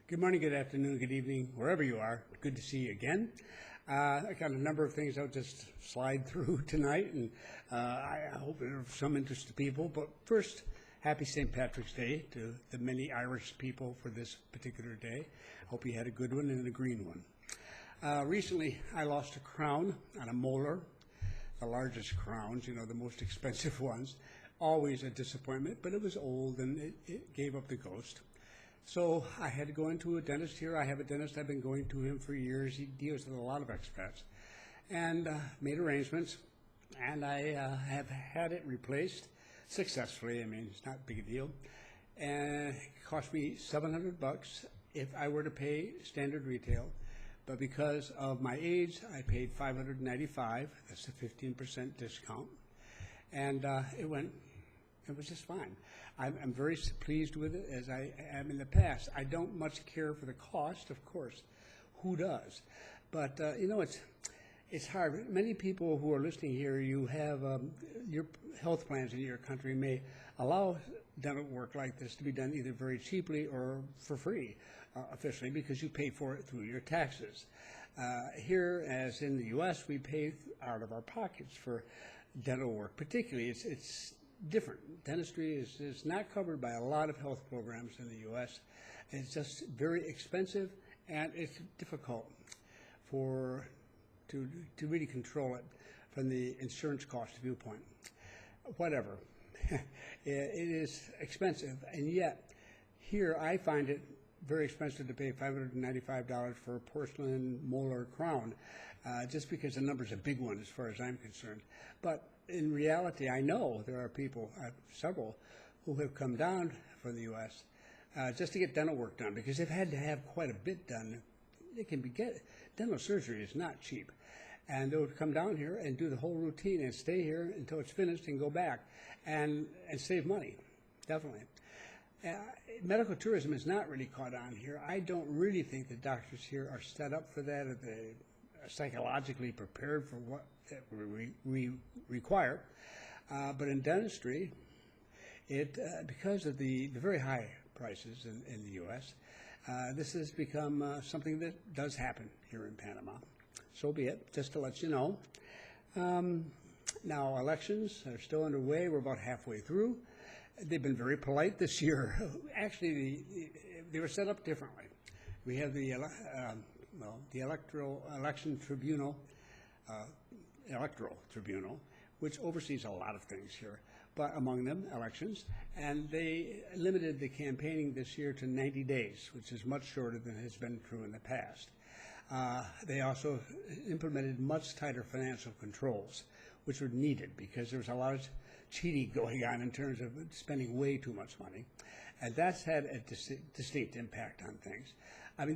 Good morning, good afternoon, good evening, wherever you are. Good to see you again. I got a number of things I'll just slide through tonight, and I hope they're of some interest to people. But first, happy St. Patrick's Day to the many Irish people for this particular day. Hope you had a good one and a green one. Recently, I lost a crown on a molar, the largest crowns, the most expensive ones. Always a disappointment, but it was old and it gave up the ghost. So I had to go into a dentist here. I have a dentist. I've been going to him for years. He deals with a lot of expats. And made arrangements. And I have had it replaced successfully. I mean, it's not a big deal. And it cost me $700 if I were to pay standard retail. But because of my age, I paid $595. That's a 15% discount. And it was just fine. I'm very pleased with it, as I am in the past. I don't much care for the cost, of course. Who does? But, it's hard. Many people who are listening here, you have your health plans in your country may allow dental work like this to be done either very cheaply or for free, officially, because you pay for it through your taxes. Here, as in the U.S., we pay out of our pockets for dental work. Particularly, it's different. Dentistry is not covered by a lot of health programs in the U.S. It's just very expensive, and it's difficult to really control it from the insurance cost viewpoint. Whatever. It is expensive, and yet here I find it very expensive to pay $595 for a porcelain molar crown, just because the number's a big one as far as I'm concerned. But in reality, I know there are people, several, who have come down from the U.S. Just to get dental work done, because they've had to have quite a bit done. Dental surgery is not cheap. And they'll come down here and do the whole routine and stay here until it's finished and go back and save money, definitely. Medical tourism is not really caught on here. I don't really think the doctors here are set up for that, or they are psychologically prepared for what we require. But in dentistry, because of the very high prices in the U.S., this has become something that does happen here in Panama. So be it, just to let you know. Now, elections are still underway. We're about halfway through. They've been very polite this year. Actually, they were set up differently. We have the Electoral Tribunal, which oversees a lot of things here, but among them, elections. And they limited the campaigning this year to 90 days, which is much shorter than has been true in the past. They also implemented much tighter financial controls, which were needed because there was a lot of cheating going on in terms of spending way too much money. And that's had a distinct impact on things. I mean,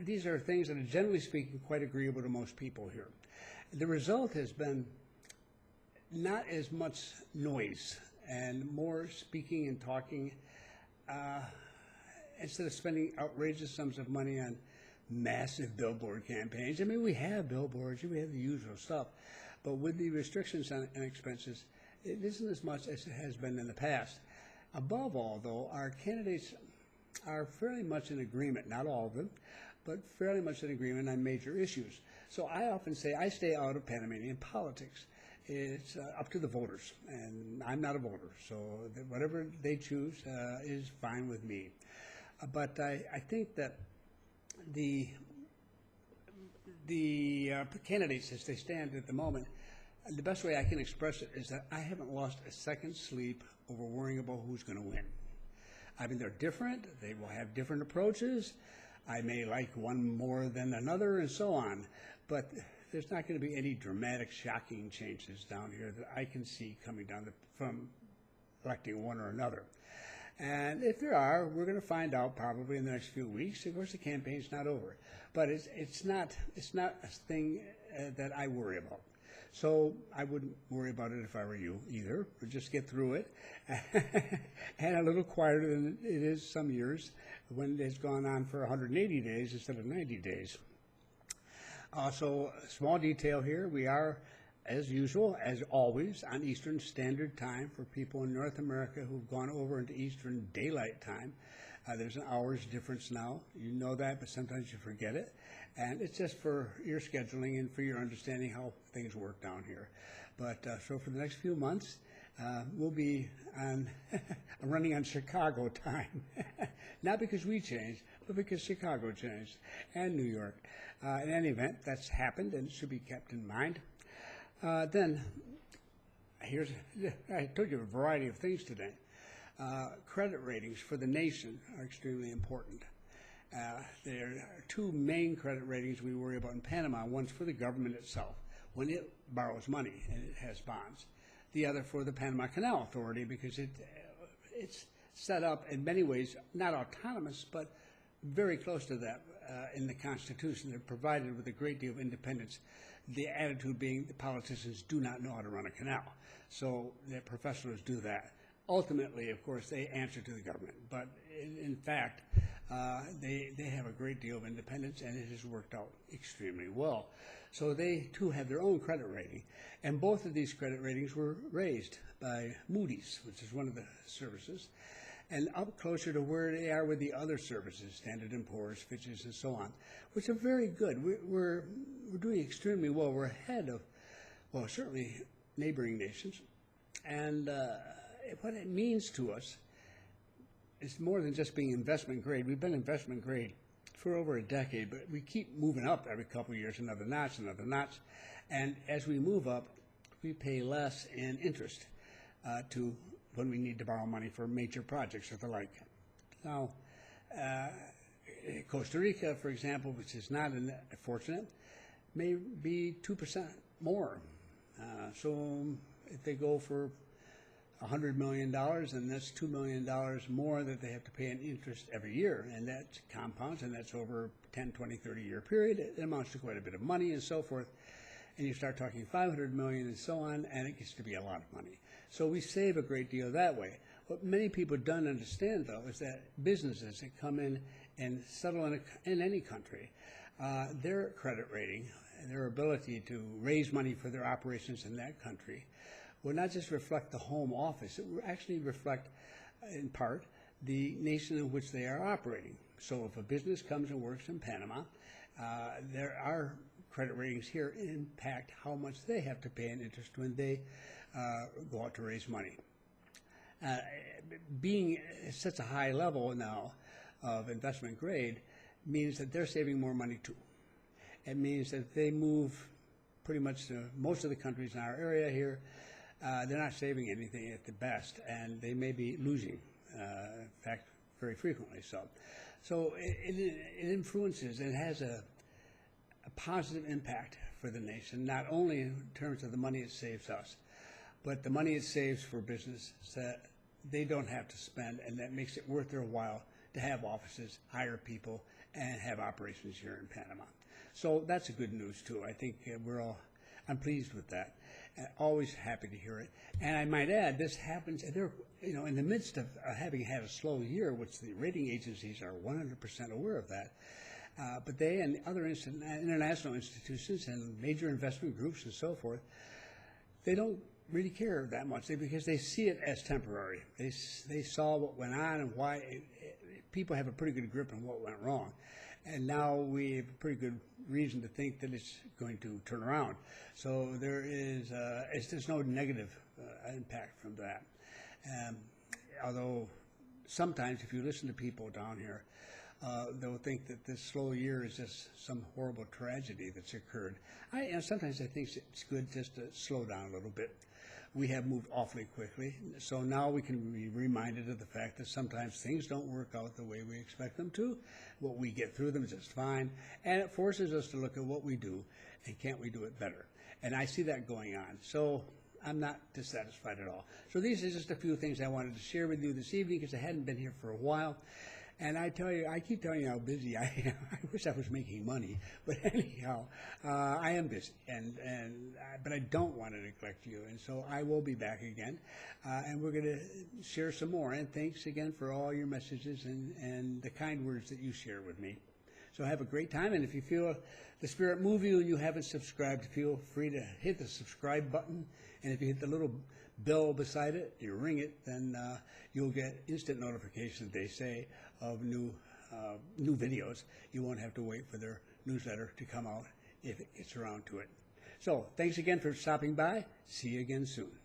these are things that are, generally speaking, quite agreeable to most people here. The result has been not as much noise and more speaking and talking, instead of spending outrageous sums of money on massive billboard campaigns. I mean, we have billboards, we have the usual stuff, but with the restrictions on expenses, it isn't as much as it has been in the past. Above all, though, our candidates are fairly much in agreement, not all of them, but fairly much in agreement on major issues. So I often say I stay out of Panamanian politics. It's up to the voters, and I'm not a voter, so whatever they choose is fine with me. But I think that the candidates as they stand at the moment, the best way I can express it is that I haven't lost a second's sleep over worrying about who's going to win. I mean, they're different. They will have different approaches. I may like one more than another and so on. But there's not going to be any dramatic, shocking changes down here that I can see coming down from electing one or another. And if there are, we're going to find out probably in the next few weeks. Of course, the campaign's not over. But it's not a thing that I worry about. So I wouldn't worry about it if I were you either. We'll just get through it. And a little quieter than it is some years when it's gone on for 180 days instead of 90 days. So small detail here, we are as usual, as always, on Eastern Standard Time for people in North America who've gone over into Eastern Daylight Time. There's an hour's difference now. You know that, but sometimes you forget it. And it's just for your scheduling and for your understanding how things work down here. But so for the next few months, we'll be on running on Chicago time. Not because we changed, but because Chicago changed, and New York. In any event, that's happened and it should be kept in mind. Then, I told you a variety of things today. Credit ratings for the nation are extremely important. There are two main credit ratings we worry about in Panama. One's for the government itself, when it borrows money and it has bonds. The other for the Panama Canal Authority, because it's set up in many ways, not autonomous, but very close to that in the Constitution. They're provided with a great deal of independence. The attitude being the politicians do not know how to run a canal, so the professionals do that. Ultimately, of course, they answer to the government, but in fact, they have a great deal of independence, and it has worked out extremely well. So they, too, have their own credit rating, and both of these credit ratings were raised by Moody's, which is one of the services, and up closer to where they are with the other services, Standard & Poor's, Fitch's, and so on, which are very good. We're doing extremely well. We're ahead of, well, certainly neighboring nations, and what it means to us is more than just being investment grade. We've been investment grade for over a decade, but we keep moving up every couple of years, another notch, and as we move up, we pay less in interest to when we need to borrow money for major projects or the like. Now, Costa Rica, for example, which is not fortunate, may be 2% more. So if they go for $100 million, and that's $2 million more that they have to pay in interest every year, and that compounds, and that's over 10, 20, 30-year period. It amounts to quite a bit of money and so forth, and you start talking $500 million and so on, and it gets to be a lot of money. So we save a great deal that way. What many people don't understand, though, is that businesses that come in and settle in any country, their credit rating, their ability to raise money for their operations in that country, will not just reflect the home office, it will actually reflect, in part, the nation in which they are operating. So if a business comes and works in Panama, there are credit ratings here impact how much they have to pay in interest when they go out to raise money. Being at such a high level now of investment grade means that they're saving more money too. It means that they move pretty much to most of the countries in our area here. They're not saving anything at the best, and they may be losing, in fact, very frequently so. So it influences and has a positive impact for the nation, not only in terms of the money it saves us, but the money it saves for business that they don't have to spend, and that makes it worth their while to have offices, hire people, and have operations here in Panama. So that's a good news, too. I think I'm pleased with that. Always happy to hear it. And I might add, this happens, in the midst of having had a slow year, which the rating agencies are 100% aware of that, but they and other international institutions and major investment groups and so forth, they don't really care that much because they see it as temporary. They saw what went on and why people have a pretty good grip on what went wrong. And now we have a pretty good reason to think that it's going to turn around. So there's no negative impact from that. Although sometimes if you listen to people down here, they'll think that this slow year is just some horrible tragedy that's occurred. Sometimes I think it's good just to slow down a little bit. We have moved awfully quickly, so now we can be reminded of the fact that sometimes things don't work out the way we expect them to. What we get through them is just fine, and it forces us to look at what we do, and can't we do it better? And I see that going on, so I'm not dissatisfied at all. So these are just a few things I wanted to share with you this evening because I hadn't been here for a while. And I keep telling you how busy I am. I wish I was making money, but anyhow, I am busy, but I don't want to neglect you, and so I will be back again, and we're going to share some more. And thanks again for all your messages and the kind words that you share with me. So have a great time, and if you feel the Spirit move you and you haven't subscribed, feel free to hit the subscribe button, and if you hit the little bell beside it, you ring it, then you'll get instant notifications, they say, of new videos. You won't have to wait for their newsletter to come out if it gets around to it. So thanks again for stopping by. See you again soon.